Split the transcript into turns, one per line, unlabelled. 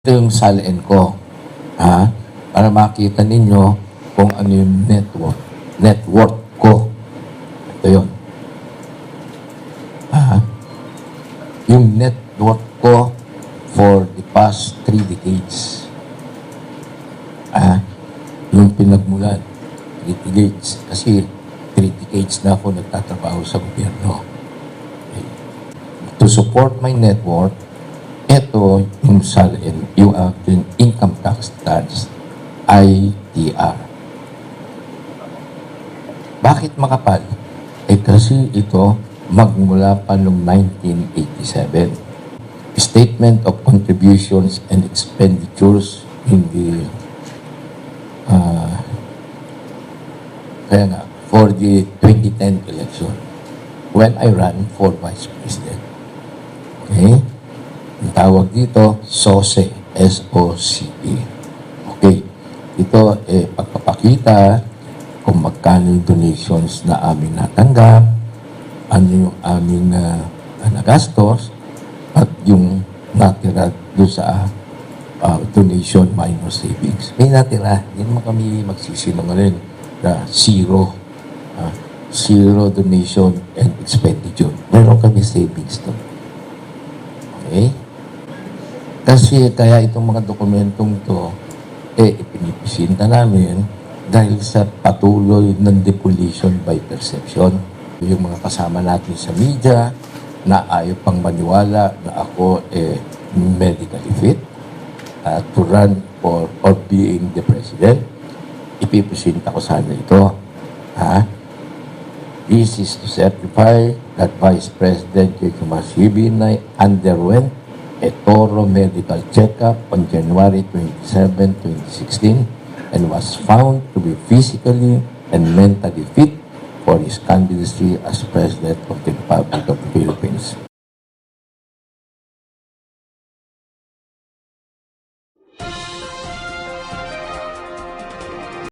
Ito yung salin ko. Ha? Para makita ninyo kung ano yung net worth ko. Ito yun. Ha? Yung net worth ko for the past 3 decades. Yung pinagmulan. 3 decades. Kasi 3 decades na ako nagtatrabaho sa gobyerno. Okay. To support my net worth, ito yung salin, yung aking income tax returns, ITR. Bakit makapal? Kasi ito magmula pa noong 1987. Statement of contributions and expenditures in the for the 2010 election when I ran for Vice President. Okay? Ang tawag dito, SOCE, S-O-C-E. Okay. Ito, pagpapakita kung magkano yung donations na aming natanggap, ano yung aming nagastos, at yung natira doon sa donation minus savings. May natira, hindi naman kami magsisinungaling na zero. Zero donation and expenditure. Meron kami savings doon. Okay? Kasi kaya itong mga dokumentong to, ipinipisinta namin dahil sa patuloy ng depollution by perception. Yung mga kasama natin sa media na ayaw pang maniwala na ako medically fit to run for or being the president, ipipisinta ko sana ito. This is to certify that Vice President Kiko Masibinay underwent a thorough medical checkup on January 27, 2016 and was found to be physically and mentally fit for his candidacy as President of the Republic of the Philippines.